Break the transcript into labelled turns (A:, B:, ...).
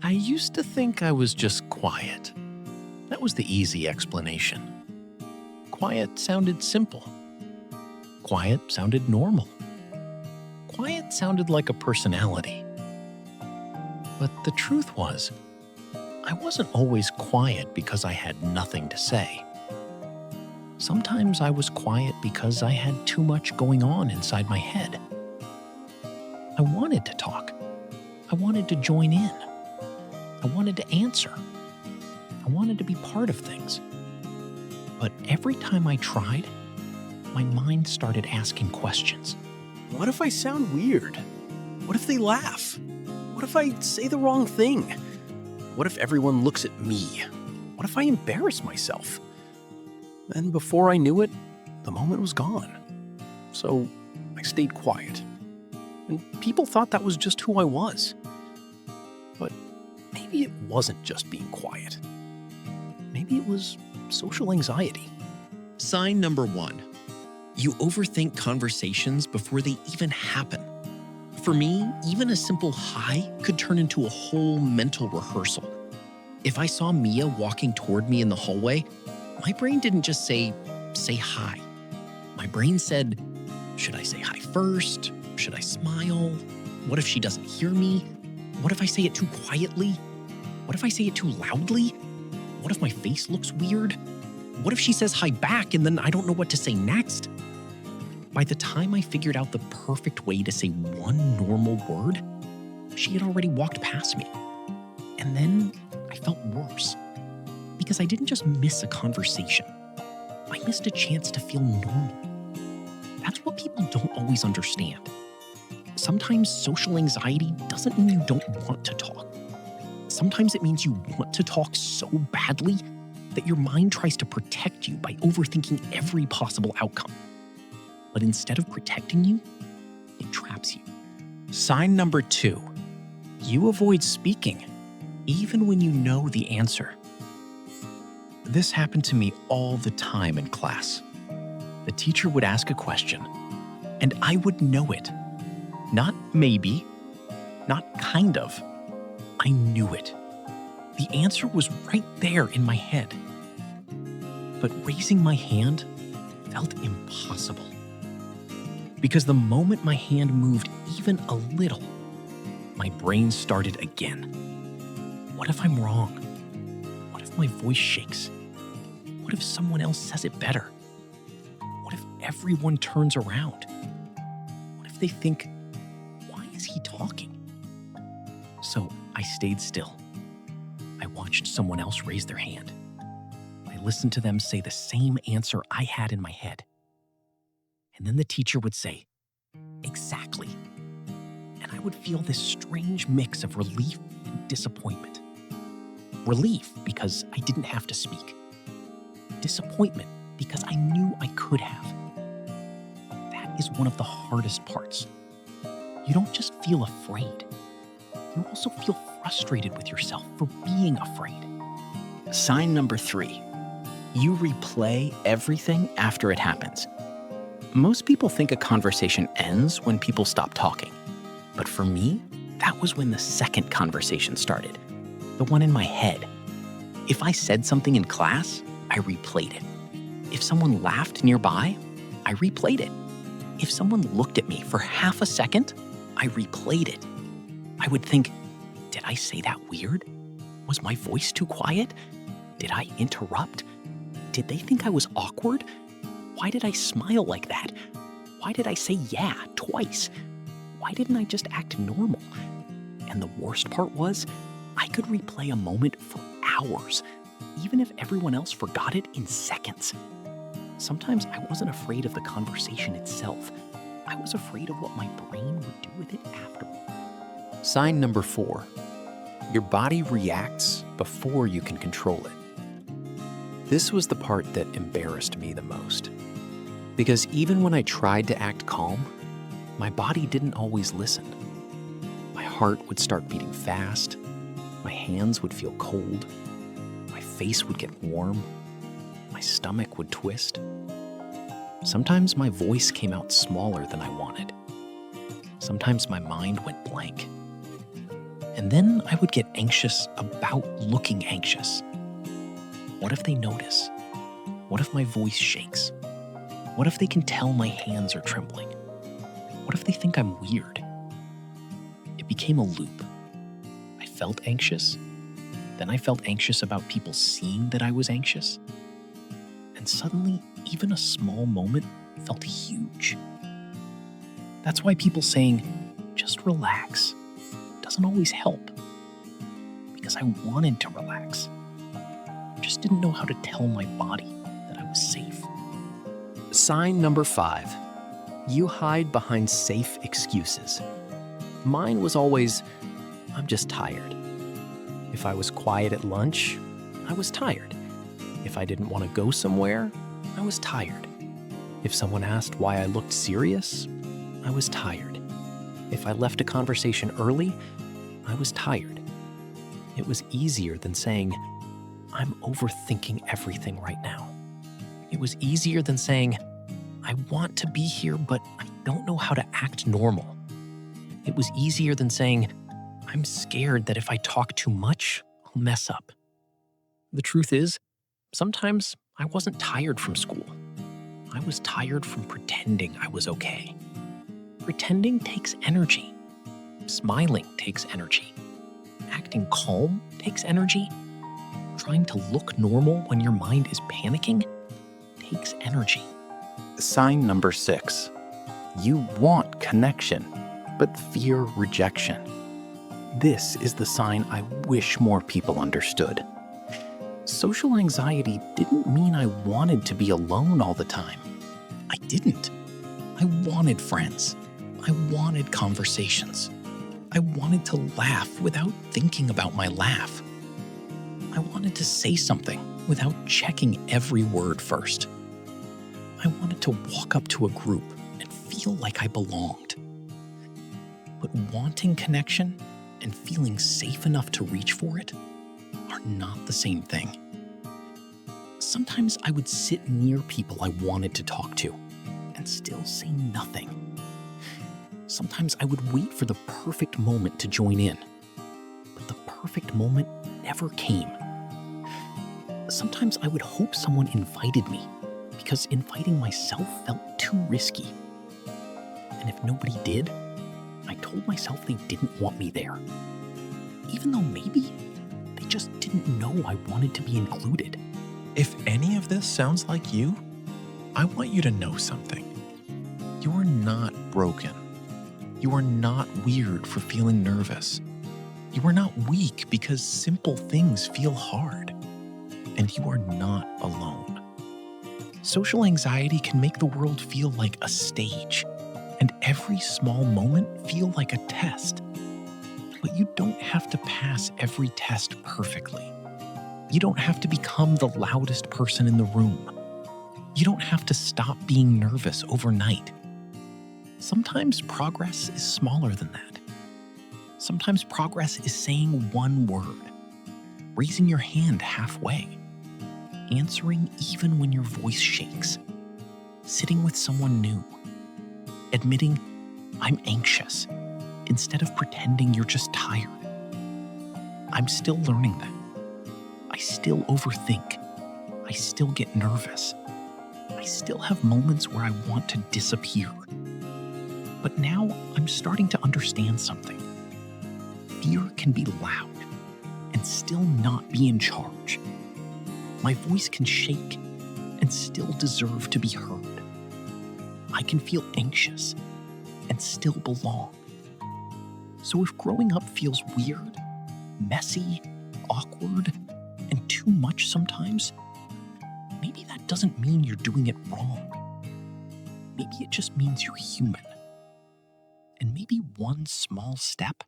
A: I used to think I was just quiet. That was the easy explanation. Quiet sounded simple. Quiet sounded normal. Quiet sounded like a personality. But the truth was, I wasn't always quiet because I had nothing to say. Sometimes I was quiet because I had too much going on inside my head. I wanted to talk. I wanted to join in. I wanted to answer. I wanted to be part of things. But every time I tried, my mind started asking questions.
B: What if I sound weird? What if they laugh? What if I say the wrong thing? What if everyone looks at me? What if I embarrass myself? Then before I knew it, the moment was gone. So I stayed quiet. And people thought that was just who I was. But maybe it wasn't just being quiet. Maybe it was social anxiety.
C: Sign number 1. You overthink conversations before they even happen. For me, even a simple hi could turn into a whole mental rehearsal. If I saw Mia walking toward me in the hallway, my brain didn't just say hi. My brain said, should I say hi first? Should I smile? What if she doesn't hear me? What if I say it too quietly? What if I say it too loudly? What if my face looks weird? What if she says hi back and then I don't know what to say next? By the time I figured out the perfect way to say one normal word, she had already walked past me. And then I felt worse. Because I didn't just miss a conversation. I missed a chance to feel normal. That's what people don't always understand. Sometimes social anxiety doesn't mean you don't want to talk. Sometimes it means you want to talk so badly that your mind tries to protect you by overthinking every possible outcome. But instead of protecting you, it traps you.
A: Sign number 2. You avoid speaking, even when you know the answer. This happened to me all the time in class. The teacher would ask a question, and I would know it. Not maybe, not kind of. I knew it. The answer was right there in my head. But raising my hand felt impossible. Because the moment my hand moved even a little, my brain started again. What if I'm wrong? What if my voice shakes? What if someone else says it better? What if everyone turns around? What if they think, why is he talking? So I stayed still. I watched someone else raise their hand. I listened to them say the same answer I had in my head. And then the teacher would say, exactly. And I would feel this strange mix of relief and disappointment. Relief because I didn't have to speak. Disappointment because I knew I could have. That is one of the hardest parts. You don't just feel afraid. You also feel frustrated with yourself for being afraid.
B: Sign number 3. You replay everything after it happens. Most people think a conversation ends when people stop talking. But for me, that was when the second conversation started. The one in my head. If I said something in class, I replayed it. If someone laughed nearby, I replayed it. If someone looked at me for half a second, I replayed it. I would think, did I say that weird? Was my voice too quiet? Did I interrupt? Did they think I was awkward? Why did I smile like that? Why did I say yeah twice? Why didn't I just act normal? And the worst part was, I could replay a moment for hours, even if everyone else forgot it in seconds. Sometimes I wasn't afraid of the conversation itself. I was afraid of what my brain would do with it afterward.
D: Sign number 4. Your body reacts before you can control it. This was the part that embarrassed me the most. Because even when I tried to act calm, my body didn't always listen. My heart would start beating fast, my hands would feel cold, my face would get warm, my stomach would twist. Sometimes my voice came out smaller than I wanted. Sometimes my mind went blank.
A: And then I would get anxious about looking anxious. What if they notice? What if my voice shakes? What if they can tell my hands are trembling? What if they think I'm weird? It became a loop. I felt anxious. Then I felt anxious about people seeing that I was anxious. And suddenly, even a small moment felt huge. That's why people saying, just relax, doesn't always help. Because I wanted to relax. I just didn't know how to tell my body that I was safe.
D: Sign number 5. You hide behind safe excuses. Mine was always, I'm just tired. If I was quiet at lunch, I was tired. If I didn't want to go somewhere, I was tired. If someone asked why I looked serious, I was tired. If I left a conversation early, I was tired. It was easier than saying, I'm overthinking everything right now. It was easier than saying, I want to be here, but I don't know how to act normal. It was easier than saying, I'm scared that if I talk too much, I'll mess up. The truth is, sometimes I wasn't tired from school. I was tired from pretending I was okay. Pretending takes energy. Smiling takes energy. Acting calm takes energy. Trying to look normal when your mind is panicking takes energy.
B: Sign number 6. You want connection, but fear rejection. This is the sign I wish more people understood. Social anxiety didn't mean I wanted to be alone all the time.
A: I didn't. I wanted friends. I wanted conversations. I wanted to laugh without thinking about my laugh. I wanted to say something without checking every word first. I wanted to walk up to a group and feel like I belonged. But wanting connection and feeling safe enough to reach for it are not the same thing. Sometimes I would sit near people I wanted to talk to and still say nothing. Sometimes I would wait for the perfect moment to join in, but the perfect moment never came. Sometimes I would hope someone invited me because inviting myself felt too risky. And if nobody did, I told myself they didn't want me there. Even though maybe they just didn't know I wanted to be included.
E: If any of this sounds like you, I want you to know something. You are not broken. You are not weird for feeling nervous. You are not weak because simple things feel hard. And you are not alone. Social anxiety can make the world feel like a stage, and every small moment feel like a test. But you don't have to pass every test perfectly. You don't have to become the loudest person in the room. You don't have to stop being nervous overnight. Sometimes progress is smaller than that. Sometimes progress is saying one word, raising your hand halfway, answering even when your voice shakes, sitting with someone new, admitting, I'm anxious, instead of pretending you're just tired. I'm still learning that. I still overthink. I still get nervous. I still have moments where I want to disappear. But now I'm starting to understand something. Fear can be loud and still not be in charge. My voice can shake and still deserve to be heard. I can feel anxious and still belong. So if growing up feels weird, messy, awkward, and too much sometimes, maybe that doesn't mean you're doing it wrong. Maybe it just means you're human. And maybe one small step